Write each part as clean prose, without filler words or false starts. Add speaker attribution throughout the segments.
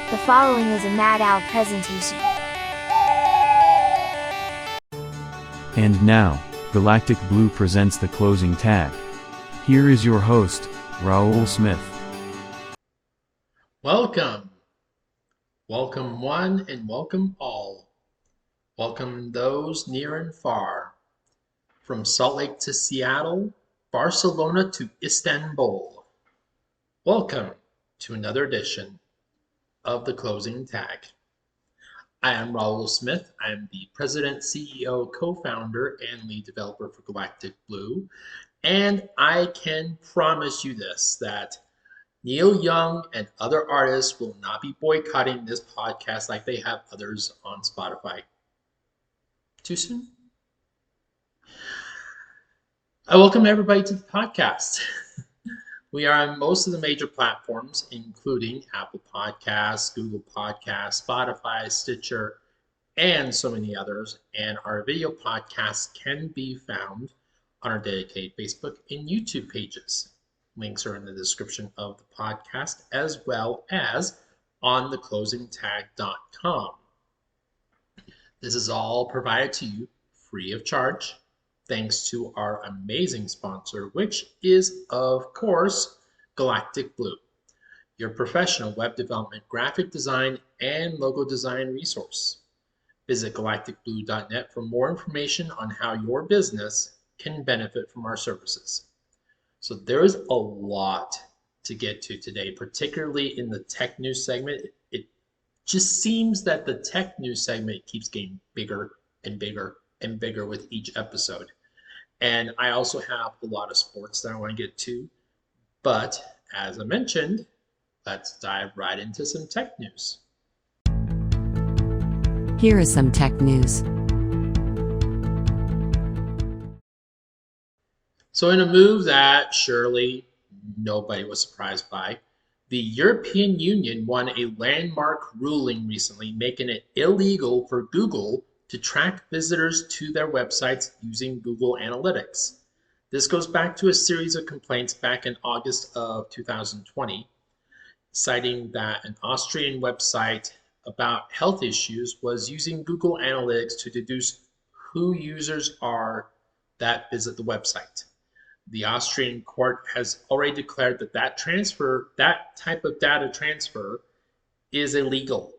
Speaker 1: The following is a Mad Owl presentation.
Speaker 2: And now, Galactic Blue presents the closing tag. Here is your host, Raoul Smith.
Speaker 3: Welcome. Welcome one and welcome all. Welcome those near and far. From Salt Lake to Seattle, Barcelona to Istanbul. Welcome to another edition of the closing tag. I am Raoul Smith. I am the president, CEO, co-founder, and lead developer for Galactic Blue. And I can promise you this, that Neil Young and other artists will not be boycotting this podcast like they have others on Spotify. Too soon? I welcome everybody to the podcast. We are on most of the major platforms, including Apple Podcasts, Google Podcasts, Spotify, Stitcher, and so many others. And our video podcasts can be found on our dedicated Facebook and YouTube pages. Links are in the description of the podcast, as well as on theclosingtag.com. This is all provided to you free of charge, thanks to our amazing sponsor, which is, of course, Galactic Blue, your professional web development, graphic design, and logo design resource. Visit galacticblue.net for more information on how your business can benefit from our services. So there is a lot to get to today, particularly in the tech news segment. It just seems that the tech news segment keeps getting bigger and bigger and bigger with each episode. And I also have a lot of sports that I want to get to. But as I mentioned, let's dive right into some tech news.
Speaker 4: Here is some tech news.
Speaker 3: So in a move that surely nobody was surprised by, the European Union won a landmark ruling recently, making it illegal for Google to track visitors to their websites using Google Analytics. This goes back to a series of complaints back in August of 2020, citing that an Austrian website about health issues was using Google Analytics to deduce who users are that visit the website. The Austrian court has already declared that that type of data transfer is illegal.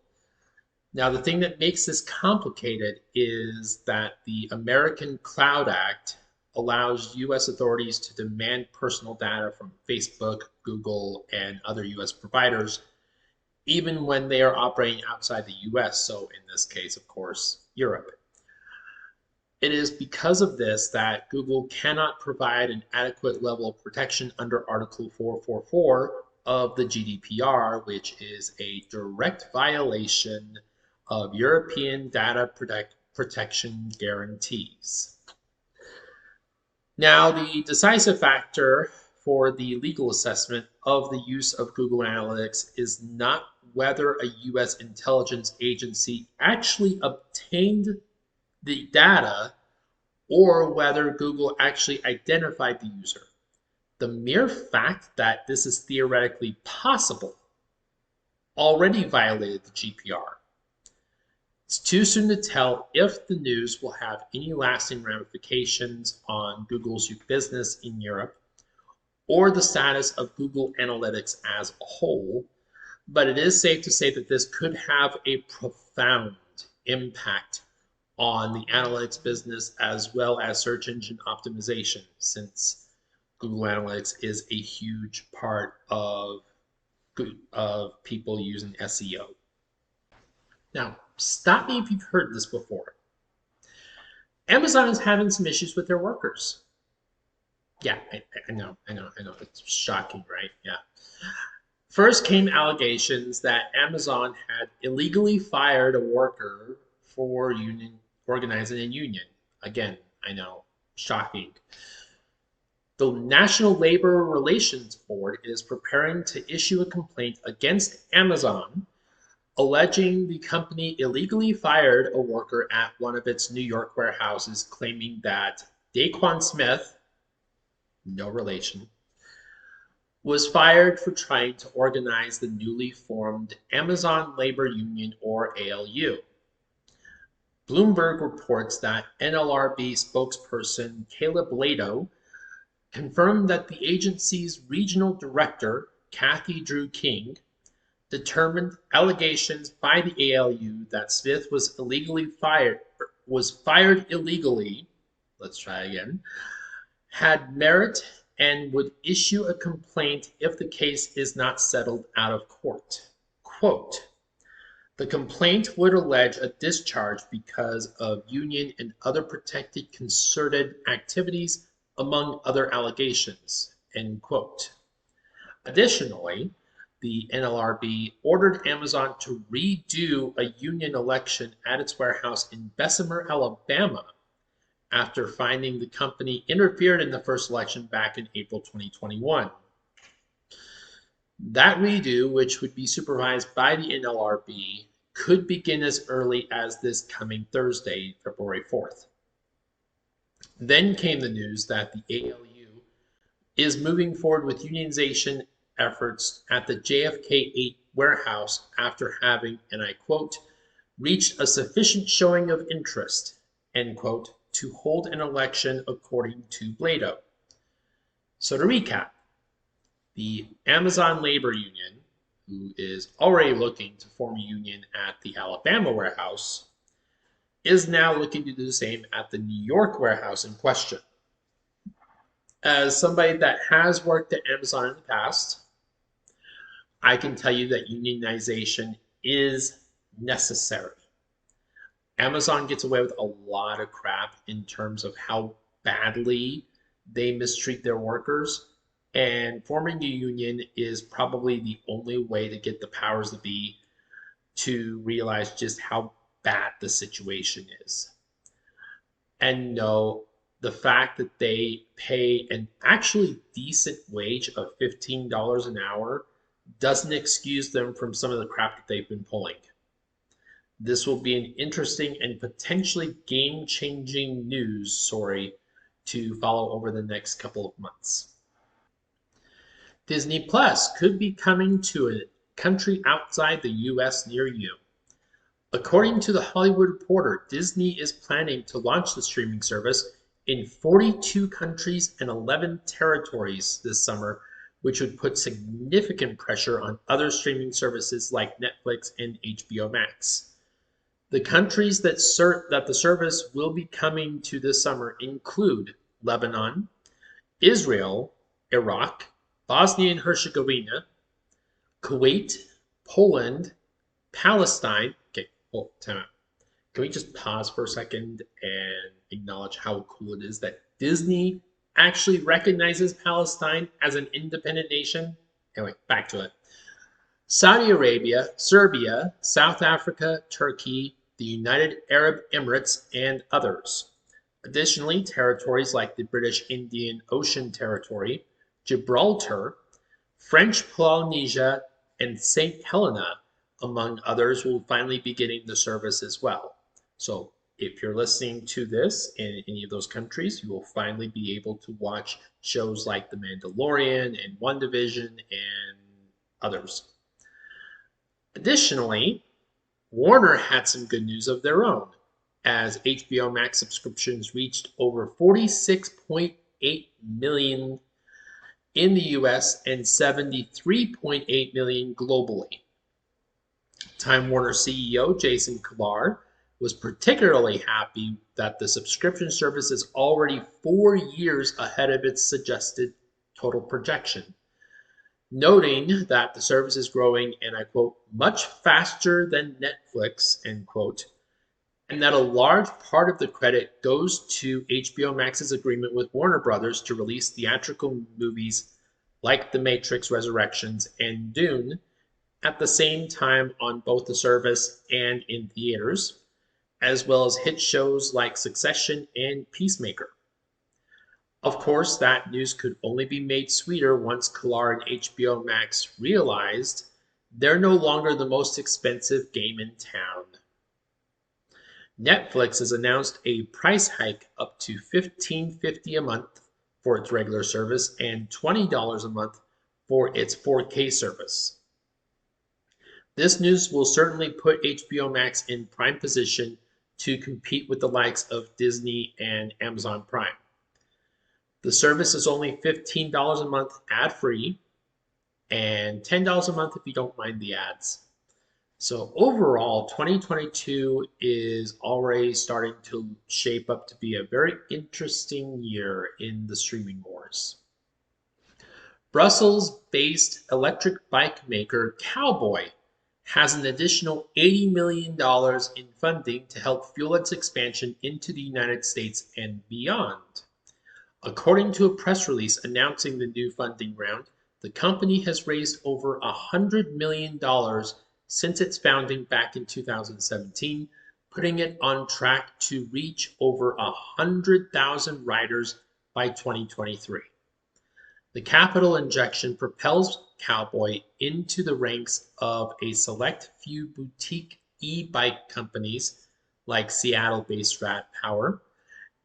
Speaker 3: Now, the thing that makes this complicated is that the American Cloud Act allows U.S. authorities to demand personal data from Facebook, Google, and other U.S. providers, even when they are operating outside the U.S., so in this case, of course, Europe. It is because of this that Google cannot provide an adequate level of protection under Article 444 of the GDPR, which is a direct violation of European data protection guarantees. Now, the decisive factor for the legal assessment of the use of Google Analytics is not whether a U.S. intelligence agency actually obtained the data or whether Google actually identified the user. The mere fact that this is theoretically possible already violated the GDPR. It's too soon to tell if the news will have any lasting ramifications on Google's business in Europe or the status of Google Analytics as a whole, but it is safe to say that this could have a profound impact on the analytics business as well as search engine optimization, since Google Analytics is a huge part of people using SEO. Now, stop me if you've heard this before. Amazon is having some issues with their workers. Yeah, I know. It's shocking, right? Yeah. First came allegations that Amazon had illegally fired a worker for organizing a union. Again, I know, shocking. The National Labor Relations Board is preparing to issue a complaint against Amazon, alleging the company illegally fired a worker at one of its New York warehouses, claiming that Daquan Smith, no relation, was fired for trying to organize the newly formed Amazon Labor Union, or ALU. Bloomberg reports that NLRB spokesperson Caleb Lado confirmed that the agency's regional director, Kathy Drew King, determined allegations by the ALU that Smith was fired illegally, had merit and would issue a complaint if the case is not settled out of court. Quote, the complaint would allege a discharge because of union and other protected concerted activities, among other allegations, end quote. Additionally, the NLRB ordered Amazon to redo a union election at its warehouse in Bessemer, Alabama, after finding the company interfered in the first election back in April 2021. That redo, which would be supervised by the NLRB, could begin as early as this coming Thursday, February 4th. Then came the news that the ALU is moving forward with unionization efforts at the JFK 8 warehouse after having, and I quote, reached a sufficient showing of interest, end quote, to hold an election according to Blado. So to recap, the Amazon Labor Union, who is already looking to form a union at the Alabama warehouse, is now looking to do the same at the New York warehouse in question. As somebody that has worked at Amazon in the past, I can tell you that unionization is necessary. Amazon gets away with a lot of crap in terms of how badly they mistreat their workers, and forming a union is probably the only way to get the powers that be to realize just how bad the situation is. And no, the fact that they pay an actually decent wage of $15 an hour doesn't excuse them from some of the crap that they've been pulling. This will be an interesting and potentially game-changing news story to follow over the next couple of months. Disney Plus could be coming to a country outside the US near you. According to The Hollywood Reporter, Disney is planning to launch the streaming service in 42 countries and 11 territories this summer, which would put significant pressure on other streaming services like Netflix and HBO Max. The countries that the service will be coming to this summer include Lebanon, Israel, Iraq, Bosnia and Herzegovina, Kuwait, Poland, Palestine. Okay, time out. Can we just pause for a second and acknowledge how cool it is that Disney actually recognizes Palestine as an independent nation? Anyway, back to it. Saudi Arabia, Serbia, South Africa, Turkey, the United Arab Emirates, and others. Additionally, territories like the British Indian Ocean Territory, Gibraltar, French Polynesia, and St. Helena, among others, will finally be getting the service as well. So if you're listening to this in any of those countries, you will finally be able to watch shows like The Mandalorian and WandaVision and others. Additionally, Warner had some good news of their own, as HBO Max subscriptions reached over 46.8 million in the US and 73.8 million globally. Time Warner CEO Jason Kilar was particularly happy that the subscription service is already 4 years ahead of its suggested total projection, noting that the service is growing, and I quote, much faster than Netflix, end quote, and that a large part of the credit goes to HBO Max's agreement with Warner Brothers to release theatrical movies like The Matrix Resurrections and Dune at the same time on both the service and in theaters, as well as hit shows like Succession and Peacemaker. Of course, that news could only be made sweeter once Kilar and HBO Max realized they're no longer the most expensive game in town. Netflix has announced a price hike up to $15.50 a month for its regular service and $20 a month for its 4K service. This news will certainly put HBO Max in prime position to compete with the likes of Disney and Amazon Prime. The service is only $15 a month ad-free and $10 a month if you don't mind the ads. So overall, 2022 is already starting to shape up to be a very interesting year in the streaming wars. Brussels-based electric bike maker Cowboy has an additional $80 million in funding to help fuel its expansion into the United States and beyond. According to a press release announcing the new funding round, the company has raised over $100 million since its founding back in 2017, putting it on track to reach over 100,000 riders by 2023. The capital injection propels Cowboy into the ranks of a select few boutique e-bike companies like Seattle-based Rat Power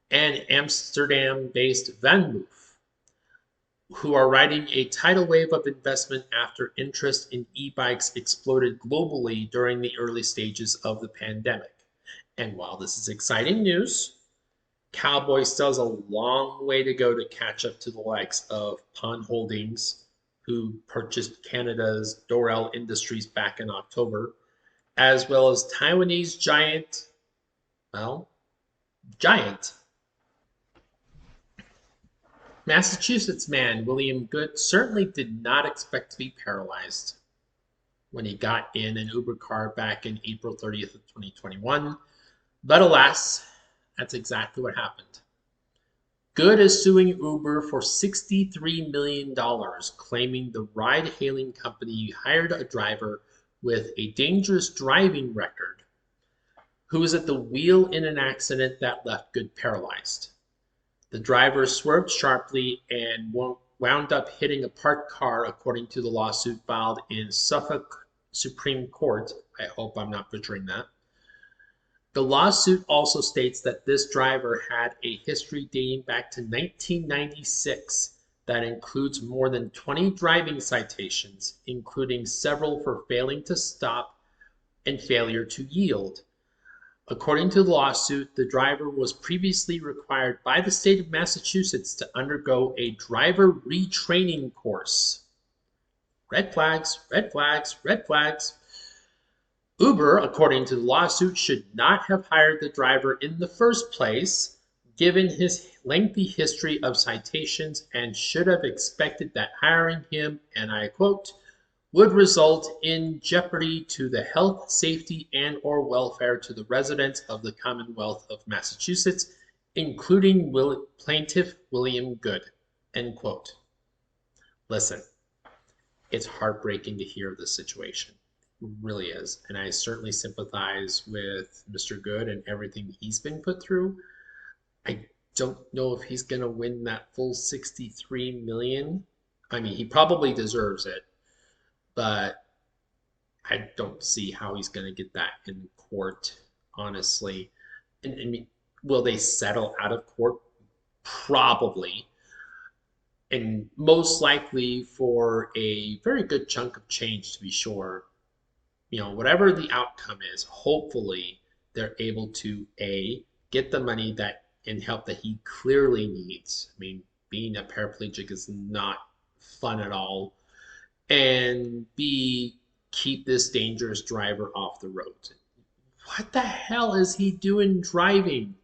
Speaker 3: and Amsterdam-based VanMoof, who are riding a tidal wave of investment after interest in e-bikes exploded globally during the early stages of the pandemic. And while this is exciting news, Cowboy still has a long way to go to catch up to the likes of Pond Holdings, who purchased Canada's Dorel Industries back in October, as well as Taiwanese giant Massachusetts man William Good certainly did not expect to be paralyzed when he got in an Uber car back in April 30th of 2021, but alas, that's exactly what happened. Good is suing Uber for $63 million, claiming the ride-hailing company hired a driver with a dangerous driving record who was at the wheel in an accident that left Good paralyzed. The driver swerved sharply and wound up hitting a parked car, according to the lawsuit filed in Suffolk Supreme Court. I hope I'm not butchering that. The lawsuit also states that this driver had a history dating back to 1996 that includes more than 20 driving citations, including several for failing to stop and failure to yield. According to the lawsuit, the driver was previously required by the state of Massachusetts to undergo a driver retraining course. Red flags, red flags, red flags. Uber, according to the lawsuit, should not have hired the driver in the first place, given his lengthy history of citations, and should have expected that hiring him, and I quote, would result in jeopardy to the health, safety, and or welfare to the residents of the Commonwealth of Massachusetts, including plaintiff William Good, end quote. Listen, it's heartbreaking to hear this situation. It really is. And I certainly sympathize with Mr. Good and everything he's been put through. I don't know if he's going to win that full $63 million. I mean, he probably deserves it. But I don't see how he's going to get that in court, honestly. And I mean, will they settle out of court? Probably. And most likely for a very good chunk of change, to be sure. You know, whatever the outcome is, hopefully they're able to, A, get the money that and help that he clearly needs. I mean, being a paraplegic is not fun at all. And B, keep this dangerous driver off the road. What the hell is he doing driving?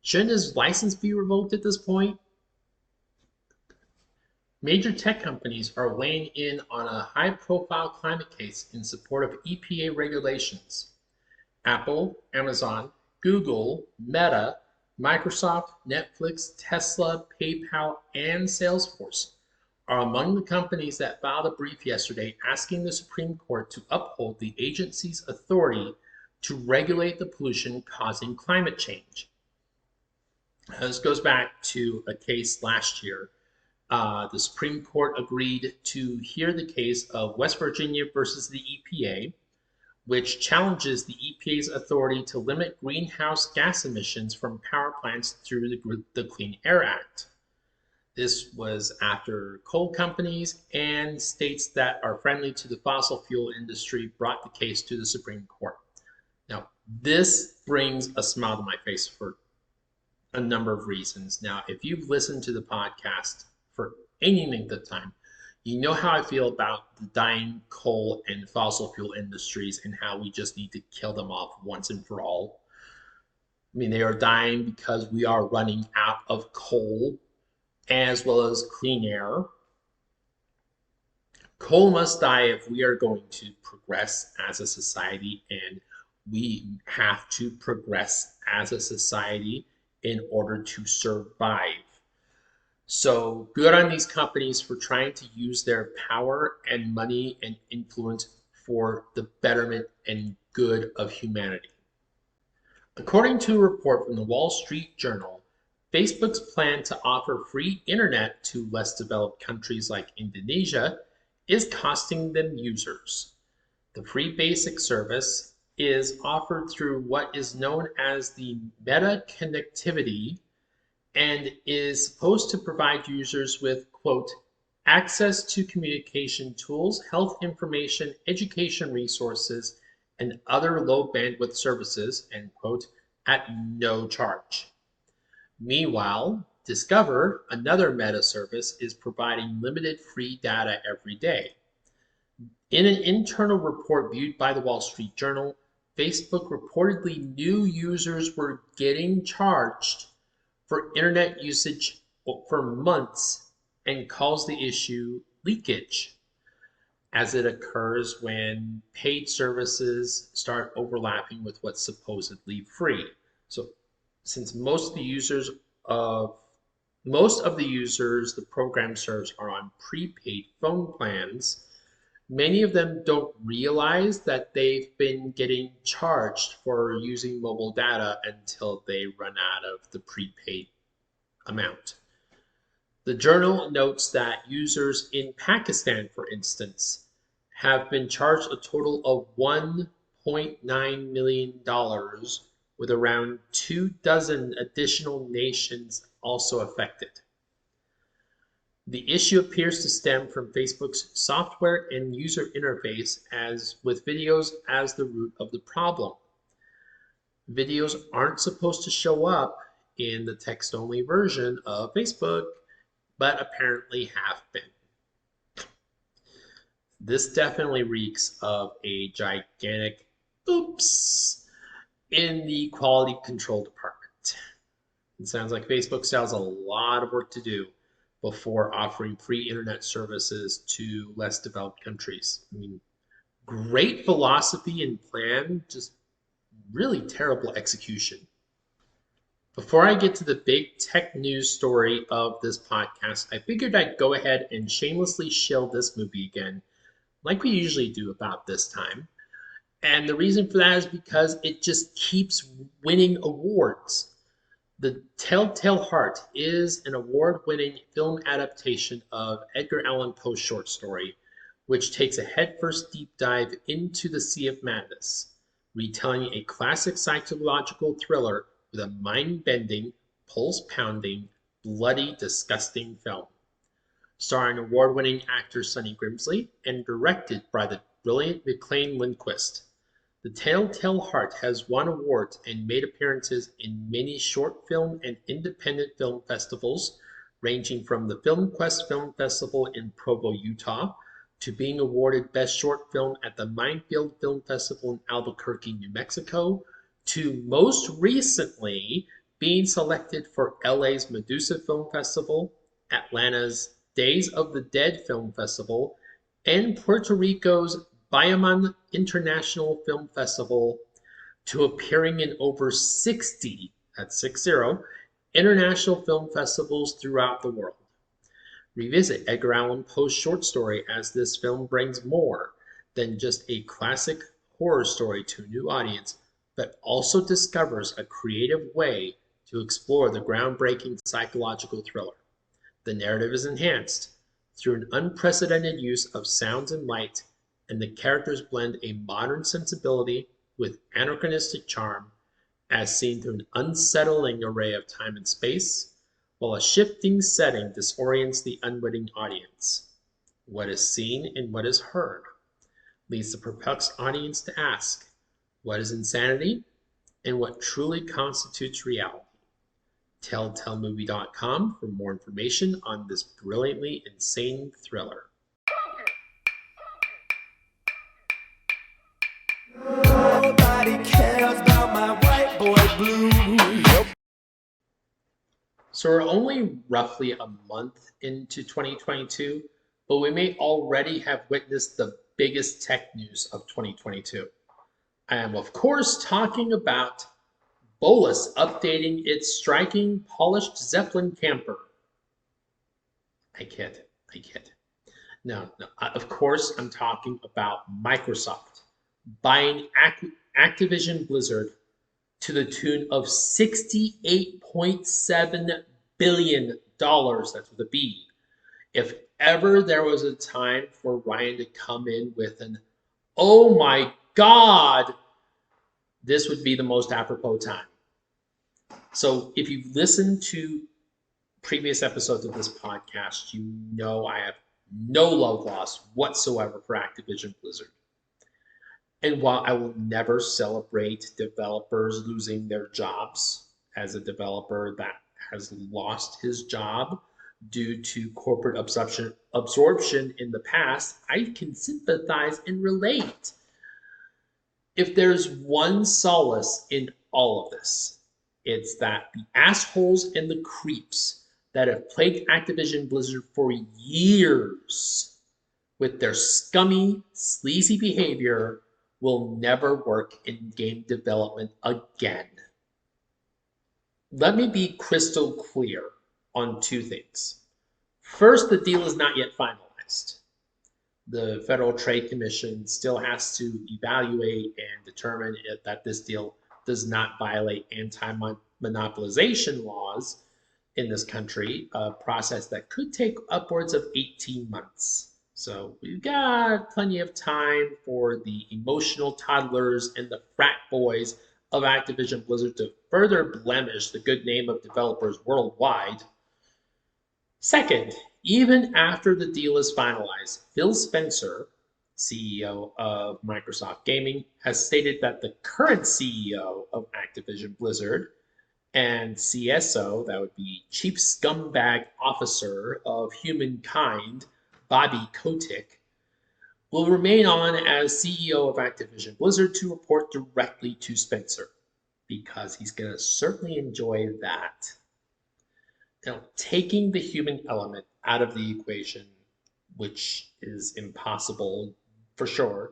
Speaker 3: Shouldn't his license be revoked at this point? Major tech companies are weighing in on a high-profile climate case in support of EPA regulations. Apple, Amazon, Google, Meta, Microsoft, Netflix, Tesla, PayPal, and Salesforce are among the companies that filed a brief yesterday asking the Supreme Court to uphold the agency's authority to regulate the pollution causing climate change. This goes back to a case last year. The Supreme Court agreed to hear the case of West Virginia versus the EPA, which challenges the EPA's authority to limit greenhouse gas emissions from power plants through the Clean Air Act. This was after coal companies and states that are friendly to the fossil fuel industry brought the case to the Supreme Court. Now, this brings a smile to my face for a number of reasons. Now, if you've listened to the podcast for any length of time, you know how I feel about the dying coal and fossil fuel industries and how we just need to kill them off once and for all. I mean, they are dying because we are running out of coal as well as clean air. Coal must die if we are going to progress as a society, and we have to progress as a society in order to survive. So good on these companies for trying to use their power and money and influence for the betterment and good of humanity. According to a report from the Wall Street Journal, Facebook's plan to offer free internet to less developed countries like Indonesia is costing them users. The free basic service is offered through what is known as the meta connectivity and is supposed to provide users with, quote, access to communication tools, health information, education resources, and other low bandwidth services, end quote, at no charge. Meanwhile, Discover, another meta service, is providing limited free data every day. In an internal report viewed by the Wall Street Journal, Facebook reportedly knew users were getting charged for internet usage for months and calls the issue leakage, as it occurs when paid services start overlapping with what's supposedly free. So since most of the users, the program serves are on prepaid phone plans, many of them don't realize that they've been getting charged for using mobile data until they run out of the prepaid amount. The journal notes that users in Pakistan, for instance, have been charged a total of $1.9 million, with around 24 additional nations also affected. The issue appears to stem from Facebook's software and user interface, as with videos as the root of the problem. Videos aren't supposed to show up in the text-only version of Facebook, but apparently have been. This definitely reeks of a gigantic oops in the quality control department. It sounds like Facebook still has a lot of work to do before offering free internet services to less developed countries. I mean, great philosophy and plan, just really terrible execution. Before I get to the big tech news story of this podcast, I figured I'd go ahead and shamelessly shill this movie again, like we usually do about this time. And the reason for that is because it just keeps winning awards. The Telltale Heart is an award-winning film adaptation of Edgar Allan Poe's short story, which takes a headfirst deep dive into the Sea of Madness, retelling a classic psychological thriller with a mind-bending, pulse-pounding, bloody, disgusting film. Starring award-winning actor Sonny Grimsley and directed by the brilliant McLean Lindquist. The Telltale Heart has won awards and made appearances in many short film and independent film festivals, ranging from the Film Quest Film Festival in Provo, Utah, to being awarded Best Short Film at the Minefield Film Festival in Albuquerque, New Mexico, to most recently being selected for LA's Medusa Film Festival, Atlanta's Days of the Dead Film Festival, and Puerto Rico's Bayaman International Film Festival, to appearing in over 60, that's 60, international film festivals throughout the world. Revisit Edgar Allan Poe's short story, as this film brings more than just a classic horror story to a new audience, but also discovers a creative way to explore the groundbreaking psychological thriller. The narrative is enhanced through an unprecedented use of sounds and light, and the characters blend a modern sensibility with anachronistic charm, as seen through an unsettling array of time and space, while a shifting setting disorients the unwitting audience. What is seen and what is heard leads the perplexed audience to ask, what is insanity and what truly constitutes reality? telltalemovie.com for more information on this brilliantly insane thriller.
Speaker 5: Nobody cares about my white boy blues.
Speaker 3: So we're only roughly a month into 2022, but we may already have witnessed the biggest tech news of 2022. I am, of course, talking about Bolus updating its striking, polished Zeppelin camper. I kid. No. Of course, I'm talking about Microsoft buying Activision Blizzard to the tune of $68.7 billion. That's with a B. If ever there was a time for Ryan to come in with an, oh my God, this would be the most apropos time. So if you've listened to previous episodes of this podcast, you know I have no love lost whatsoever for Activision Blizzard. And while I will never celebrate developers losing their jobs, as a developer that has lost his job due to corporate absorption in the past, I can sympathize and relate. If there's one solace in all of this, it's that the assholes and the creeps that have plagued Activision Blizzard for years with their scummy, sleazy behavior will never work in game development again. Let me be crystal clear on two things. First, the deal is not yet finalized. The Federal Trade Commission still has to evaluate and determine that this deal does not violate anti-monopolization laws in this country, a process that could take upwards of 18 months. So we've got plenty of time for the emotional toddlers and the frat boys of Activision Blizzard to further blemish the good name of developers worldwide. Second, even after the deal is finalized, Phil Spencer, CEO of Microsoft Gaming, has stated that the current CEO of Activision Blizzard and CSO, that would be Chief Scumbag Officer of Humankind, Bobby Kotick, will remain on as CEO of Activision Blizzard to report directly to Spencer, because he's going to certainly enjoy that. Now, taking the human element out of the equation, which is impossible for sure,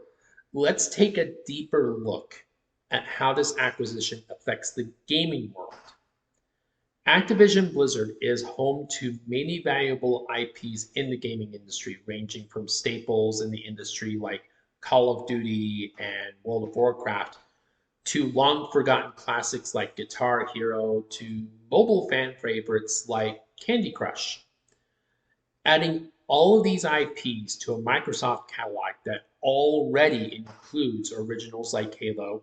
Speaker 3: let's take a deeper look at how this acquisition affects the gaming world. Activision Blizzard is home to many valuable IPs in the gaming industry, ranging from staples in the industry like Call of Duty and World of Warcraft, to long-forgotten classics like Guitar Hero, to mobile fan favorites like Candy Crush. Adding all of these IPs to a Microsoft catalog that already includes originals like Halo,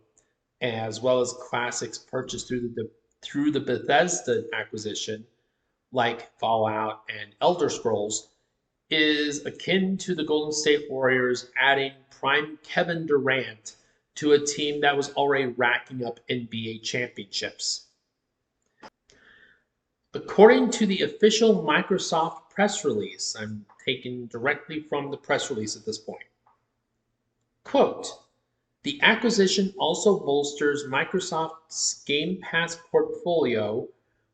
Speaker 3: as well as classics purchased through the Bethesda acquisition, like Fallout and Elder Scrolls, is akin to the Golden State Warriors adding prime Kevin Durant to a team that was already racking up NBA championships. According to the official Microsoft press release, I'm taking directly from the press release at this point, quote, "The acquisition also bolsters Microsoft's Game Pass portfolio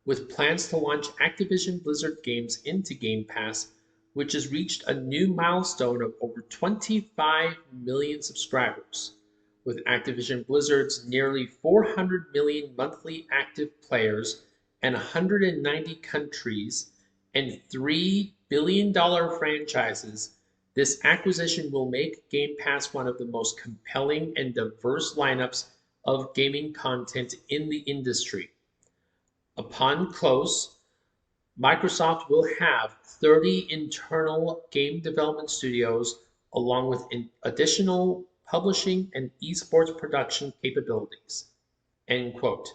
Speaker 3: with plans to launch Activision Blizzard games into Game Pass, which has reached a new milestone of over 25 million subscribers, with Activision Blizzard's nearly 400 million monthly active players and 190 countries and $3 billion franchises. This acquisition will make Game Pass one of the most compelling and diverse lineups of gaming content in the industry. Upon close, Microsoft will have 30 internal game development studios, along with additional publishing and esports production capabilities." End quote.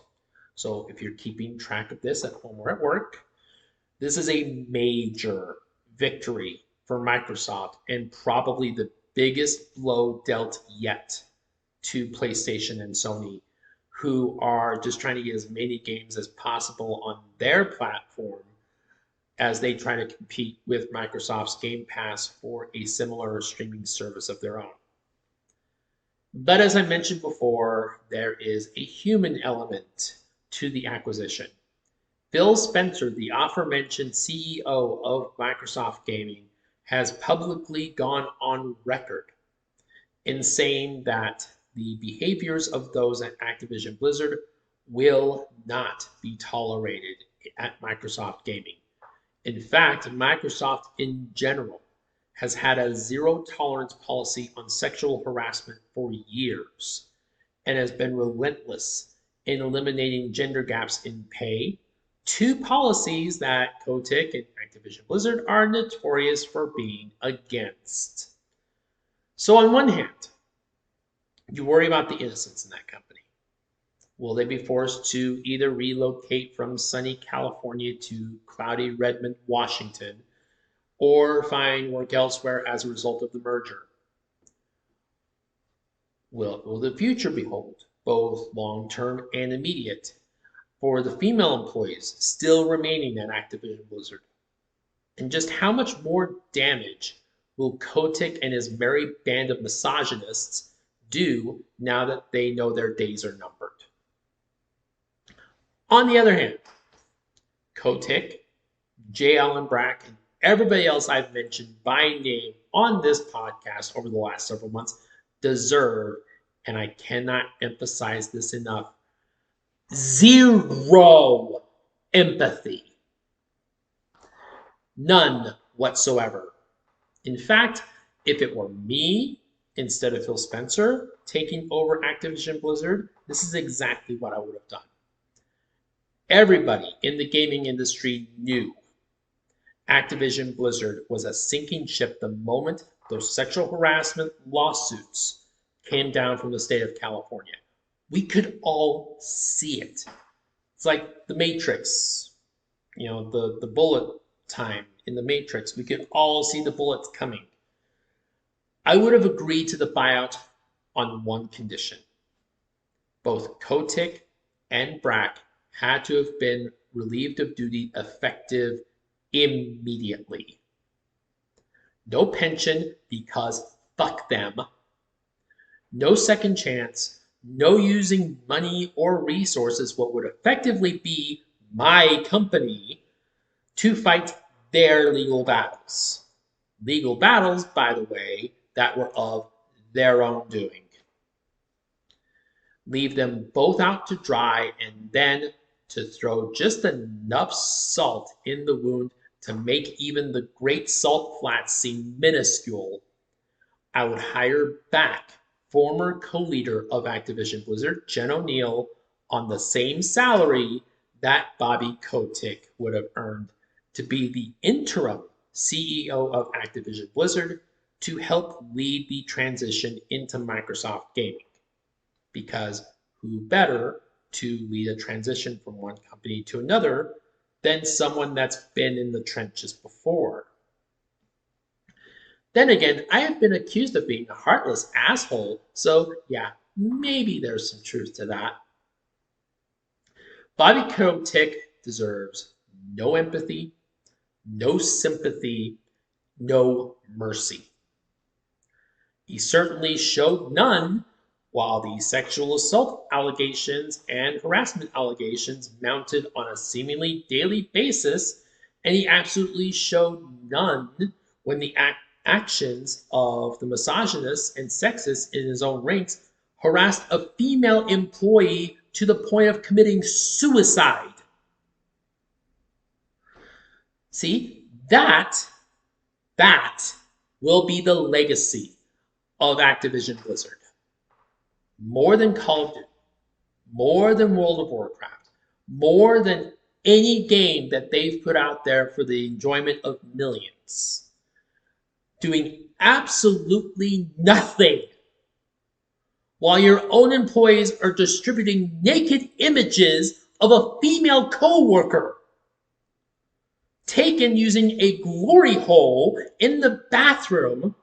Speaker 3: So if you're keeping track of this at home or at work, This is a major victory for Microsoft and probably the biggest blow dealt yet to PlayStation and Sony, who are just trying to get as many games as possible on their platform as they try to compete with Microsoft's Game Pass for a similar streaming service of their own. But as I mentioned before, there is a human element to the acquisition. Phil Spencer, the aforementioned CEO of Microsoft Gaming, has publicly gone on record in saying that the behaviors of those at Activision Blizzard will not be tolerated at Microsoft Gaming. In fact, Microsoft in general has had a zero tolerance policy on sexual harassment for years and has been relentless in eliminating gender gaps in pay, two policies that Kotick and Activision Blizzard are notorious for being against. So on one hand, you worry about the innocents in that company. Will they be forced to either relocate from sunny California to cloudy Redmond, Washington, or find work elsewhere as a result of the merger? Will the future behold, both long-term and immediate, for the female employees still remaining at Activision Blizzard? And just how much more damage will Kotick and his merry band of misogynists do now that they know their days are numbered? On the other hand, Kotick, J. Allen Brack, and everybody else I've mentioned by name on this podcast over the last several months deserve, and I cannot emphasize this enough, zero empathy. None whatsoever. In fact, if it were me instead of Phil Spencer taking over Activision Blizzard, this is exactly what I would have done. Everybody in the gaming industry knew Activision Blizzard was a sinking ship the moment those sexual harassment lawsuits came down from the state of California. We could all see it. It's like the Matrix, the bullet time in the Matrix. We could all see the bullets coming. I would have agreed to the buyout on one condition. Both Kotick and Brack had to have been relieved of duty effective immediately. No pension because fuck them. No second chance. No using money or resources, what would effectively be my company, to fight their legal battles. Legal battles, by the way, that were of their own doing. Leave them both out to dry and then to throw just enough salt in the wound to make even the great salt flats seem minuscule. I would hire back former co-leader of Activision Blizzard, Jen O'Neill, on the same salary that Bobby Kotick would have earned to be the interim CEO of Activision Blizzard to help lead the transition into Microsoft Gaming. Because who better to lead a transition from one company to another than someone that's been in the trenches before? Then again, I have been accused of being a heartless asshole, so yeah, maybe there's some truth to that. Bobby Kotick deserves no empathy, no sympathy, no mercy. He certainly showed none while the sexual assault allegations and harassment allegations mounted on a seemingly daily basis, and he absolutely showed none when the actions of the misogynists and sexists in his own ranks harassed a female employee to the point of committing suicide. See, that will be the legacy of Activision Blizzard. More than Call of Duty, more than World of Warcraft, more than any game that they've put out there for the enjoyment of millions. Doing absolutely nothing while your own employees are distributing naked images of a female co-worker. taken using a glory hole in the bathroom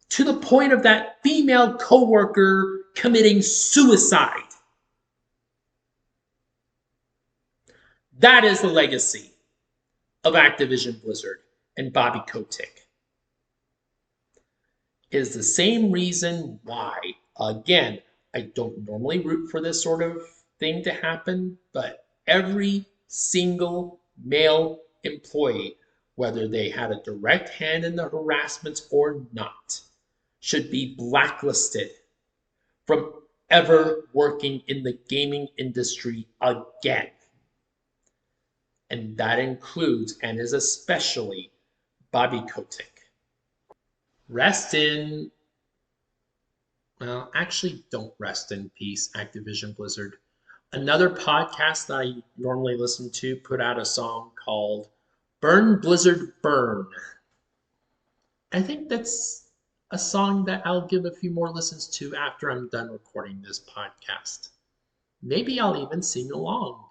Speaker 3: to the point of that female coworker committing suicide. That is the legacy of Activision Blizzard and Bobby Kotick. It is the same reason why, again, I don't normally root for this sort of thing to happen, but every single male employee, whether they had a direct hand in the harassment or not, should be blacklisted from ever working in the gaming industry again. And that includes and is especially Bobby Kotick. Rest in, well, actually don't rest in peace, Activision Blizzard. Another podcast that I normally listen to put out a song called Burn Blizzard Burn. I think that's a song that I'll give a few more listens to after I'm done recording this podcast. Maybe I'll even sing along.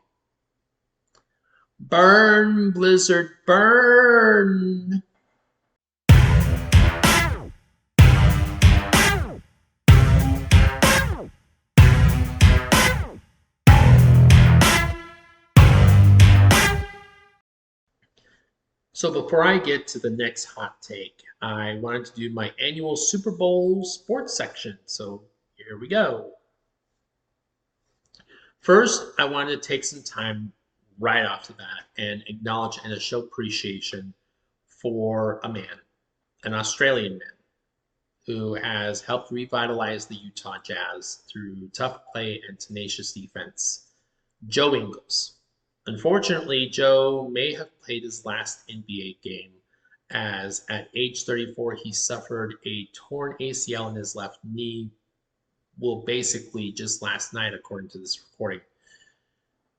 Speaker 3: Burn, Blizzard, burn! So before I get to the next hot take, I wanted to do my annual Super Bowl sports section. So here we go. First, I wanted to take some time right off the bat and acknowledge and show appreciation for a man, an Australian man, who has helped revitalize the Utah Jazz through tough play and tenacious defense, Joe Ingles. Unfortunately, Joe may have played his last NBA game, as at age 34 he suffered a torn ACL in his left knee, well, basically just last night according to this recording.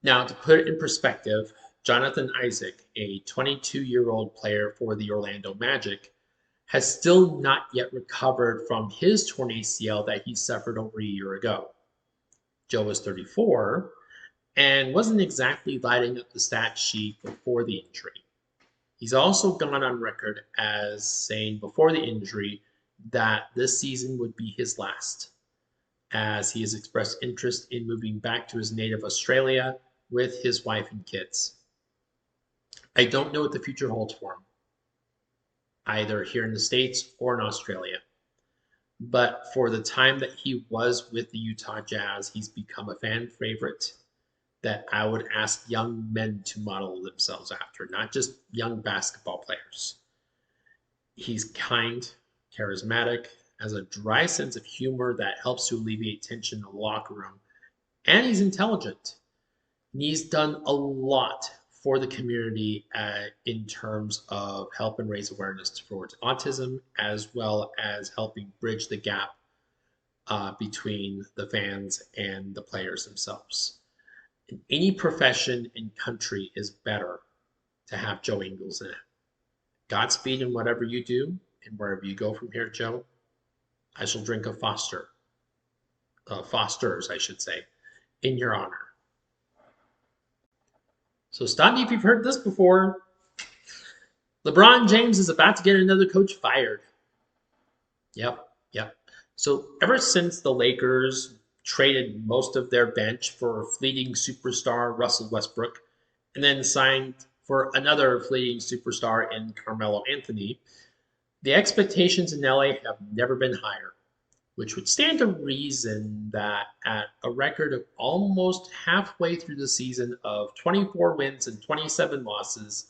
Speaker 3: Now, to put it in perspective, Jonathan Isaac, a 22-year-old player for the Orlando Magic, has still not yet recovered from his torn ACL that he suffered over a year ago. Joe was 34 and wasn't exactly lighting up the stat sheet before the injury. He's also gone on record as saying before the injury that this season would be his last, as he has expressed interest in moving back to his native Australia with his wife and kids. I don't know what the future holds for him, either here in the States or in Australia. But for the time that he was with the Utah Jazz, he's become a fan favorite that I would ask young men to model themselves after, not just young basketball players. He's kind, charismatic, has a dry sense of humor that helps to alleviate tension in the locker room, and he's intelligent. And he's done a lot for the community in terms of helping raise awareness towards autism, as well as helping bridge the gap between the fans and the players themselves. In any profession and country is better to have Joe Ingles in it. Godspeed in whatever you do, and wherever you go from here, Joe. I shall drink a Foster's, I should say, in your honor. So stop me if you've heard this before. LeBron James is about to get another coach fired. Yep. So ever since the Lakers traded most of their bench for fleeting superstar Russell Westbrook, and then signed for another fleeting superstar in Carmelo Anthony, the expectations in LA have never been higher, which would stand to reason that at a record of almost halfway through the season of 24 wins and 27 losses,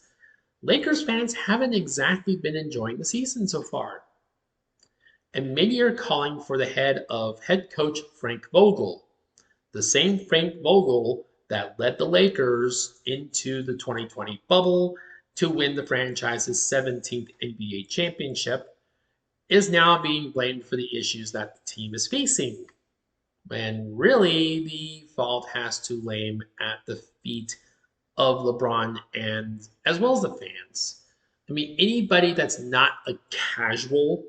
Speaker 3: Lakers fans haven't exactly been enjoying the season so far. And many are calling for the head of head coach Frank Vogel, the same Frank Vogel that led the Lakers into the 2020 bubble to win the franchise's 17th NBA championship, is now being blamed for the issues that the team is facing, when really the fault has to lay at the feet of LeBron and as well as the fans. I mean, anybody that's not a casual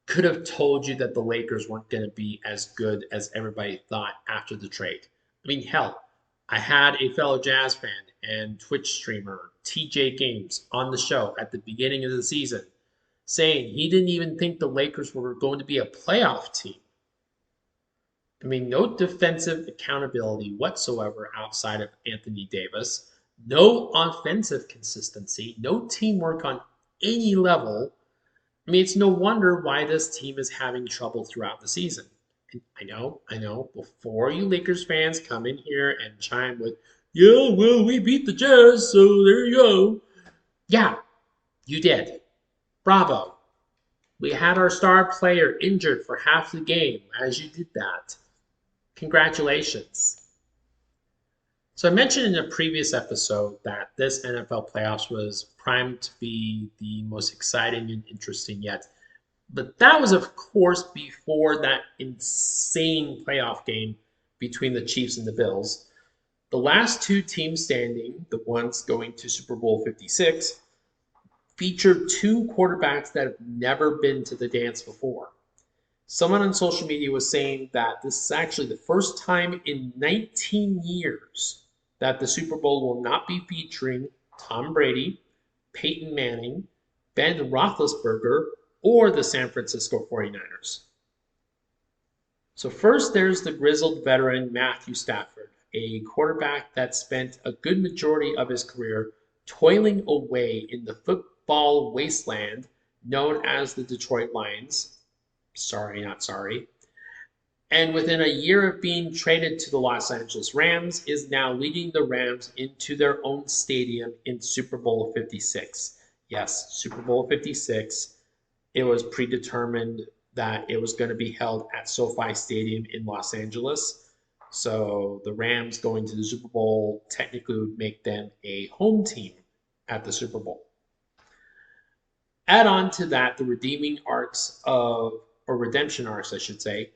Speaker 3: could have told you that the Lakers weren't going to be as good as everybody thought after the trade. I mean, hell, I had a fellow Jazz fan and Twitch streamer TJ Games on the show at the beginning of the season, saying he didn't even think the Lakers were going to be a playoff team. I mean, no defensive accountability whatsoever outside of Anthony Davis, no offensive consistency, no teamwork on any level. I mean, it's no wonder why this team is having trouble throughout the season. And I know, before you Lakers fans come in here and chime with, yeah, well, we beat the Jazz, so there you go. Yeah, you did. Bravo. We had our star player injured for half the game as you did that. Congratulations. So I mentioned in a previous episode that this NFL playoffs was primed to be the most exciting and interesting yet. But that was, of course, before that insane playoff game between the Chiefs and the Bills. The last two teams standing, the ones going to Super Bowl 56, featured two quarterbacks that have never been to the dance before. Someone on social media was saying that this is actually the first time in 19 years that the Super Bowl will not be featuring Tom Brady, Peyton Manning, Ben Roethlisberger, or the San Francisco 49ers. So first, there's the grizzled veteran Matthew Stafford, a quarterback that spent a good majority of his career toiling away in the football wasteland known as the Detroit Lions. Sorry, not sorry. And within a year of being traded to the Los Angeles Rams, is now leading the Rams into their own stadium in Super Bowl 56. Yes, Super Bowl 56. It was predetermined that it was going to be held at SoFi Stadium in Los Angeles. So the Rams going to the Super Bowl technically would make them a home team at the Super Bowl. Add on to that the redemption arcs, I should say,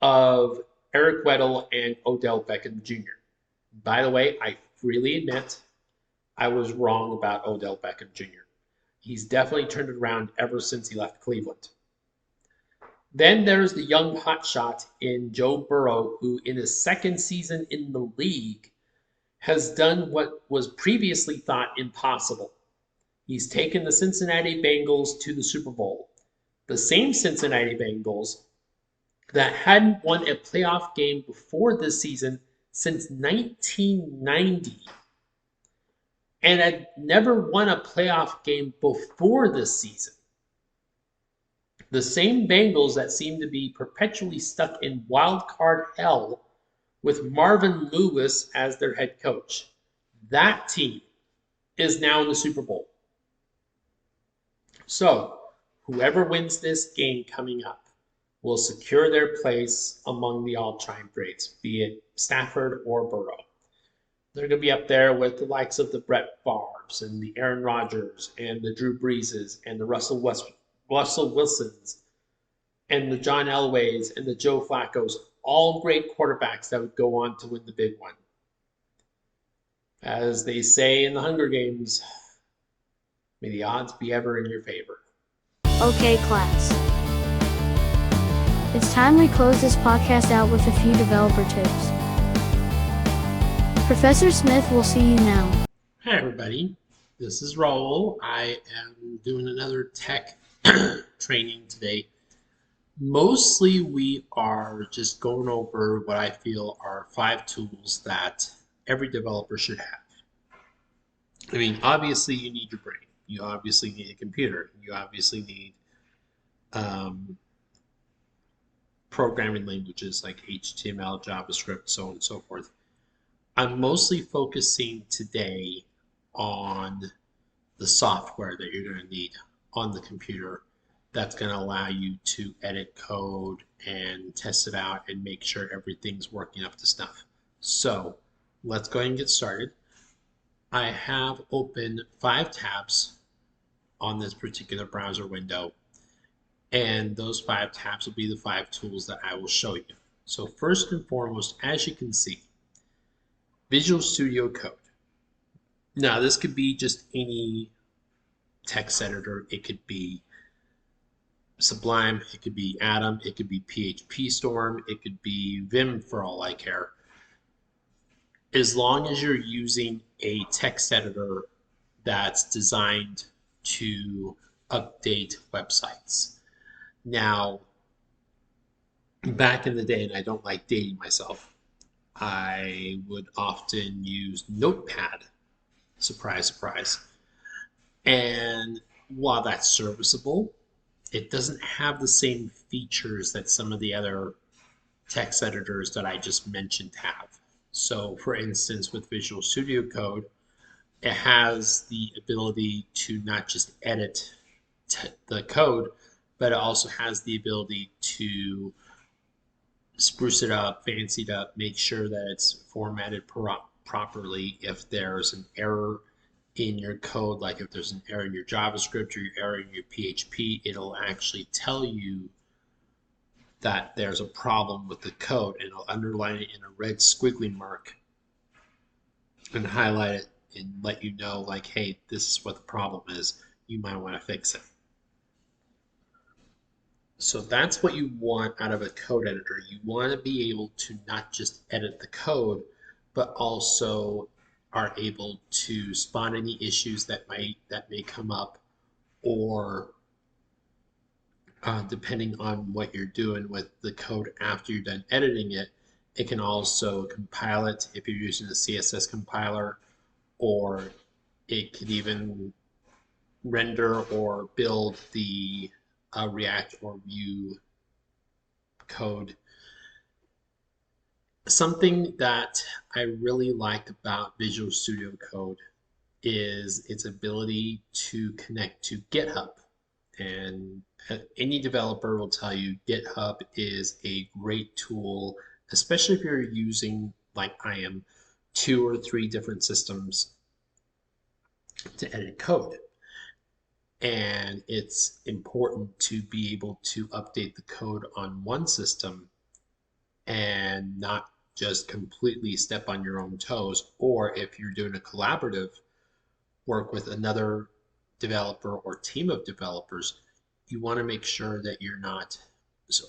Speaker 3: of Eric Weddle and Odell Beckham Jr. By the way, I freely admit I was wrong about Odell Beckham Jr. He's definitely turned it around ever since he left Cleveland. Then there's the young hotshot in Joe Burrow, who in his second season in the league has done what was previously thought impossible. He's taken the Cincinnati Bengals to the Super Bowl. The same Cincinnati Bengals that hadn't won a playoff game before this season since 1990 and had never won a playoff game before this season. The same Bengals that seem to be perpetually stuck in wild card hell with Marvin Lewis as their head coach. That team is now in the Super Bowl. So, whoever wins this game coming up will secure their place among the all-time greats, be it Stafford or Burrow. They're going to be up there with the likes of the Brett Favres and the Aaron Rodgers and the Drew Breeses and the Russell Wilsons and the John Elways and the Joe Flacco's, all great quarterbacks that would go on to win the big one. As they say in the Hunger Games, may the odds be ever in your favor.
Speaker 6: Okay, class. It's time we close this podcast out with a few developer tips. Professor Smith will see you now.
Speaker 3: Hi, everybody. This is Raul. I am doing another tech training today. Mostly we are just going over what I feel are 5 tools that every developer should have. I mean, obviously you need your brain. You obviously need a computer. You obviously need programming languages like HTML, JavaScript, so on and so forth. I'm mostly focusing today on the software that you're going to need on the computer that's going to allow you to edit code and test it out and make sure everything's working up to snuff. So let's go ahead and get started. I have open 5 tabs on this particular browser window, and those 5 tabs will be the 5 tools that I will show you. So first and foremost, as you can see, Visual Studio Code. Now this could be just any text editor. It could be Sublime, it could be Atom, it could be PHP Storm, it could be Vim for all I care. As long as you're using a text editor that's designed to update websites. Now, back in the day, and I don't like dating myself, I would often use Notepad. Surprise, surprise. And while that's serviceable, it doesn't have the same features that some of the other text editors that I just mentioned have. So, for instance, with Visual Studio Code, it has the ability to not just edit the code, but it also has the ability to spruce it up, fancy it up, make sure that it's formatted properly. If there's an error in your code, like if there's an error in your JavaScript or your error in your PHP, it'll actually tell you that there's a problem with the code, and it'll underline it in a red squiggly mark and highlight it and let you know, like, hey, this is what the problem is. You might want to fix it. So that's what you want out of a code editor. You want to be able to not just edit the code, but also are able to spot any issues that may come up, or depending on what you're doing with the code after you're done editing it, it can also compile it if you're using a CSS compiler, or it could even render or build the React or Vue code. Something that I really like about Visual Studio Code is its ability to connect to GitHub. And any developer will tell you GitHub is a great tool, especially if you're using, like I am, 2 or 3 different systems to edit code. And it's important to be able to update the code on one system and not just completely step on your own toes. Or if you're doing a collaborative work with another developer or team of developers, you want to make sure that you're not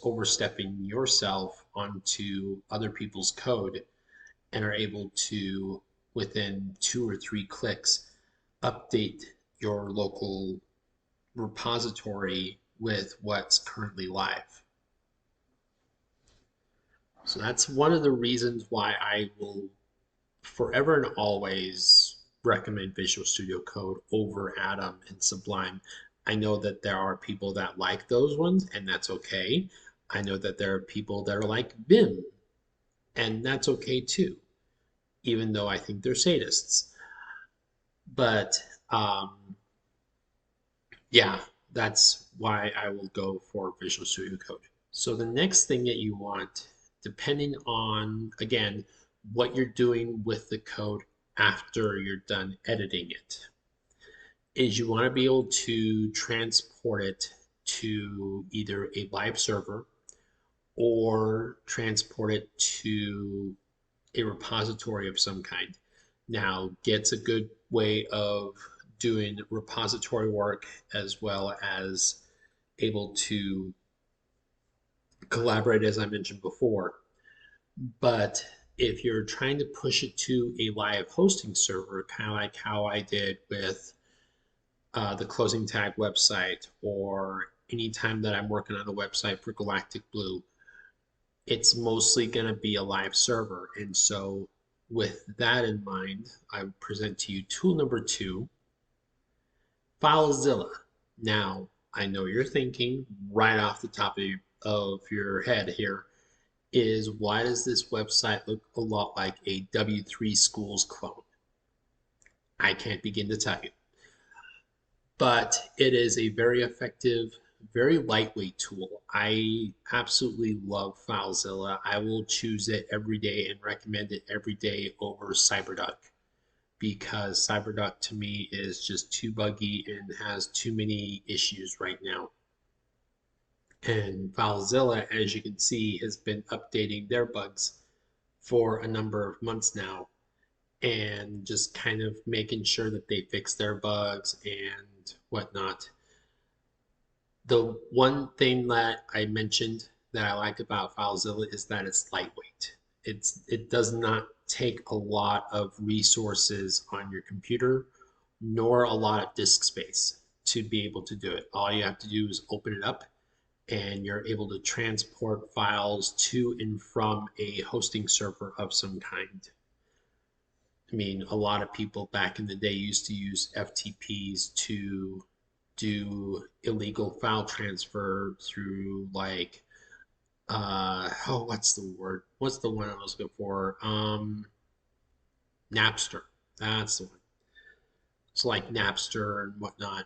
Speaker 3: overstepping yourself onto other people's code and are able to, within 2 or 3 clicks, update your local repository with what's currently live. So that's one of the reasons why I will forever and always recommend Visual Studio Code over Atom and Sublime. I know that there are people that like those ones, and that's okay. I know that there are people that are like Vim, and that's okay too, even though I think they're sadists. But yeah, that's why I will go for Visual Studio Code. So the next thing that you want, depending on, again, what you're doing with the code after you're done editing it, is you want to be able to transport it to either a live server or transport it to a repository of some kind. Now, Git's a good way of doing repository work, as well as able to collaborate, as I mentioned before. But if you're trying to push it to a live hosting server, kind of like how I did with the Closing Tag website, or anytime that I'm working on a website for Galactic Blue, it's mostly going to be a live server. And so with that in mind, I present to you tool number 2, FileZilla. Now, I know you're thinking right off the top of your head here is, why does this website look a lot like a W3 Schools clone? I can't begin to tell you. But it is a very effective, very lightweight tool. I absolutely love FileZilla. I will choose it every day and recommend it every day over CyberDuck, because CyberDuck to me is just too buggy and has too many issues right now. And FileZilla, as you can see, has been updating their bugs for a number of months now, and just kind of making sure that they fix their bugs and whatnot. The one thing that I mentioned that I like about FileZilla is that it's lightweight. It does not take a lot of resources on your computer. nor a lot of disk space to be able to do it. All you have to do is open it up and you're able to transport files to and from a hosting server of some kind. I mean, a lot of people back in the day used to use FTPs to do illegal file transfer through like what's the word? What's the one I was looking for? Napster. That's the one. It's like Napster and whatnot.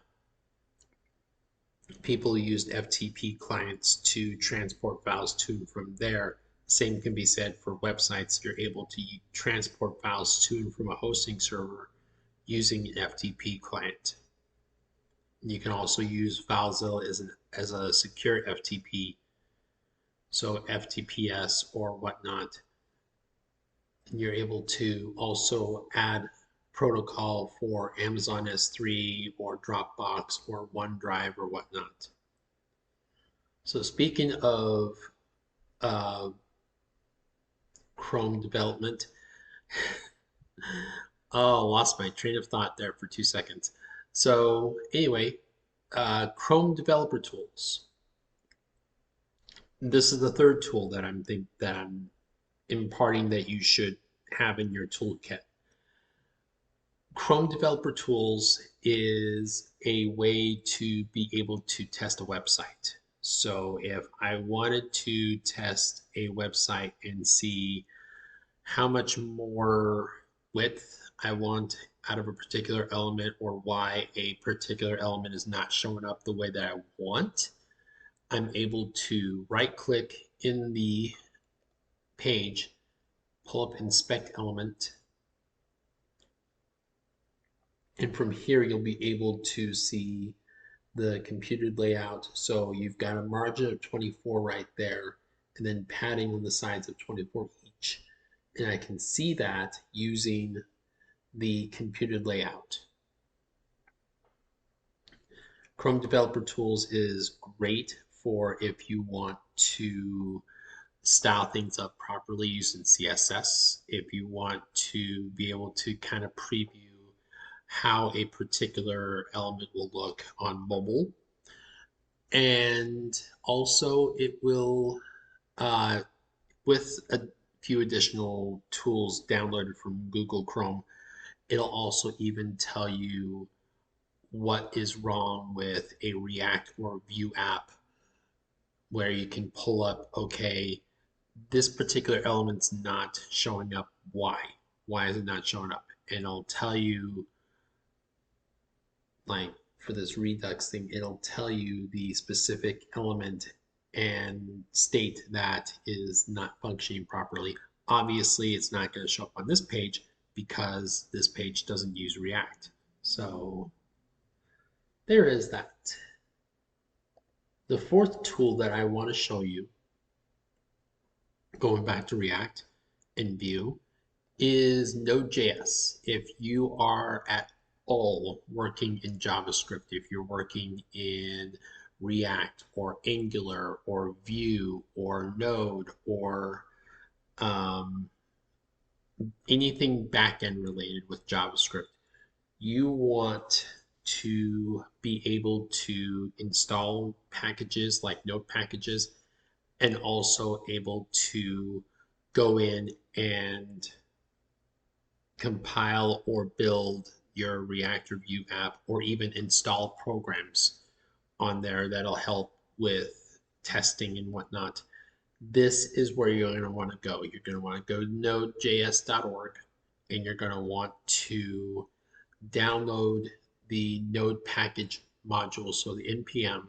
Speaker 3: People used FTP clients to transport files to and from there. Same can be said for websites. You're able to transport files to and from a hosting server using an FTP client. You can also use FileZilla as a secure FTP, so FTPS or whatnot. And you're able to also add protocol for Amazon S3 or Dropbox or OneDrive or whatnot. So speaking of Chrome development, oh, lost my train of thought there for 2 seconds. So anyway, Chrome developer tools. This is the third tool that I'm imparting that you should have in your toolkit. Chrome Developer Tools is a way to be able to test a website. So if I wanted to test a website and see how much more width I want out of a particular element or why a particular element is not showing up the way that I want, I'm able to right-click in the page, pull up Inspect Element, and from here you'll be able to see the computed layout. So you've got a margin of 24 right there, and then padding on the sides of 24 each. And I can see that using the computed layout. Chrome Developer Tools is great for if you want to style things up properly using CSS, if you want to be able to kind of preview how a particular element will look on mobile. And also it will, with a few additional tools downloaded from Google Chrome, it'll also even tell you what is wrong with a React or Vue app, where you can pull up, okay, this particular element's not showing up. Why? Why is it not showing up? And it'll tell you, like for this Redux thing, it'll tell you the specific element and state that is not functioning properly. Obviously, it's not going to show up on this page because this page doesn't use React. So there is that. The fourth tool that I want to show you, going back to React and Vue, is Node.js. If you are at all working in JavaScript, if you're working in React or Angular or Vue or Node or anything backend related with JavaScript, you want to be able to install packages like Node packages and also able to go in and compile or build your React or Vue app, or even install programs on there that'll help with testing and whatnot. This is where you're going to want to go. You're going to want to go to nodejs.org, and you're going to want to download the Node package module, so the npm,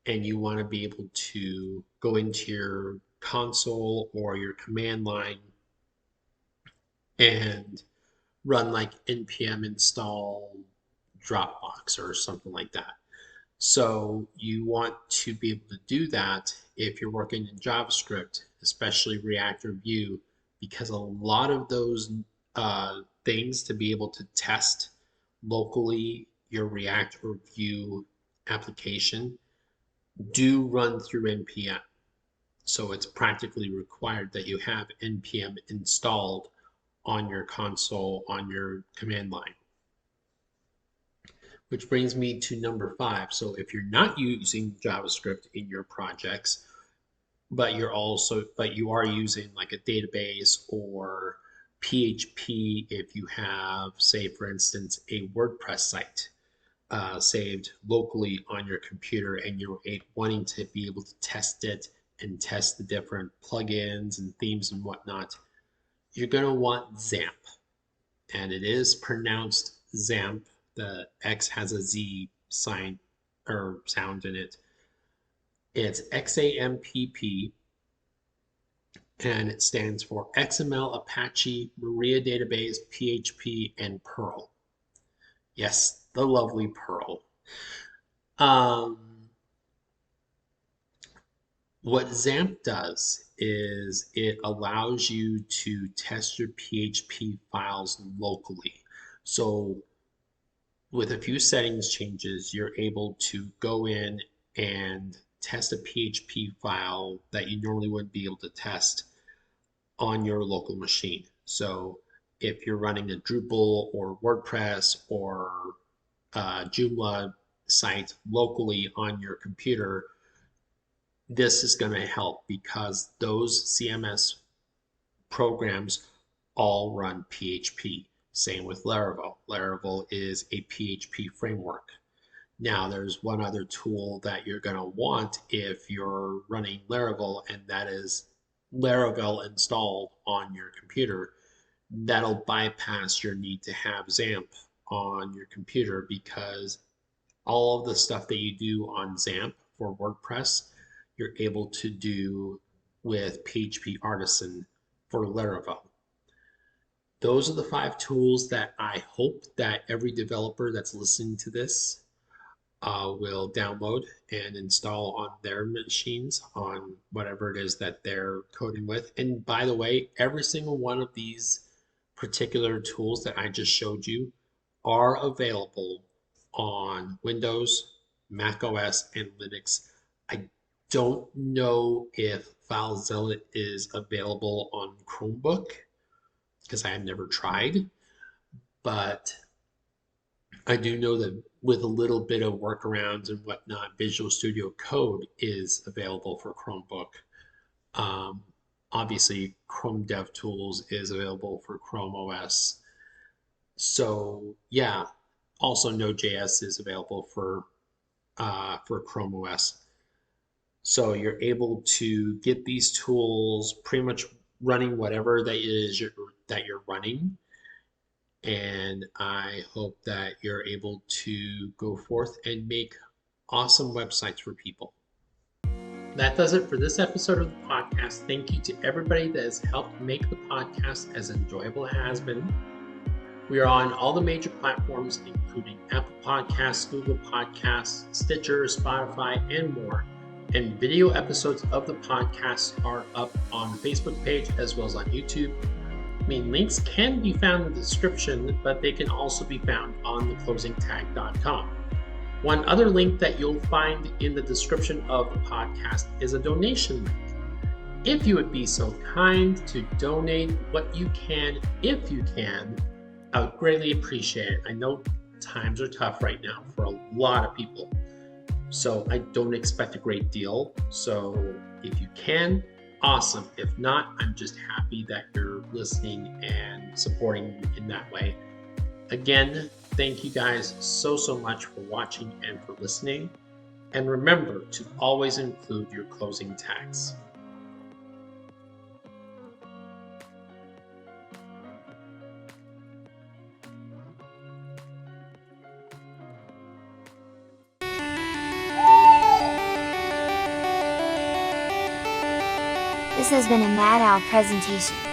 Speaker 3: and you want to be able to go into your console or your command line and run like npm install Dropbox or something like that. So you want to be able to do that if you're working in JavaScript, especially React or Vue, because a lot of those things to be able to test locally your React or Vue application do run through npm. So it's practically required that you have npm installed on your console, on your command line. which brings me to number 5. So if you're not using JavaScript in your projects, but you are using like a database or PHP if you have, say, for instance, a WordPress site saved locally on your computer and you're wanting to be able to test it and test the different plugins and themes and whatnot, you're going to want Xamp. And it is pronounced Xamp. The X has a Z sign or sound in it. It's XAMPP, and it stands for XML, Apache, Maria Database, PHP, and Perl. Yes, the lovely Perl. What Xamp does is it allows you to test your PHP files locally. So with a few settings changes, you're able to go in and test a PHP file that you normally wouldn't be able to test on your local machine. So if you're running a Drupal or WordPress or Joomla site locally on your computer, this is going to help because those CMS programs all run PHP. Same with Laravel. Laravel is a PHP framework. Now, there's one other tool that you're going to want if you're running Laravel, and that is Laravel installed on your computer. That'll bypass your need to have Xamp on your computer because all of the stuff that you do on Xamp for WordPress, you're able to do with PHP Artisan for Laravel. Those are the 5 tools that I hope that every developer that's listening to this will download and install on their machines on whatever it is that they're coding with. And by the way, every single one of these particular tools that I just showed you are available on Windows, Mac OS, and Linux. I don't know if FileZilla is available on Chromebook because I have never tried, but I do know that with a little bit of workarounds and whatnot, Visual Studio Code is available for Chromebook. Obviously, Chrome DevTools is available for Chrome OS. So yeah, also Node.js is available for Chrome OS. So you're able to get these tools pretty much running whatever that is that you're running. And I hope that you're able to go forth and make awesome websites for people. That does it for this episode of the podcast. Thank you to everybody that has helped make the podcast as enjoyable as it has been. We are on all the major platforms, including Apple Podcasts, Google Podcasts, Stitcher, Spotify, and more. And video episodes of the podcast are up on the Facebook page as well as on YouTube. Links can be found in the description, but they can also be found on theclosingtag.com. One other link that you'll find in the description of the podcast is a donation link. If you would be so kind to donate what you can, if you can, I would greatly appreciate it. I know times are tough right now for a lot of people, so I don't expect a great deal. So if you can, awesome. If not, I'm just happy that you're listening and supporting me in that way. Again, thank you guys so much for watching and for listening. And remember to always include your closing tags.
Speaker 1: This has been a Mad Owl presentation.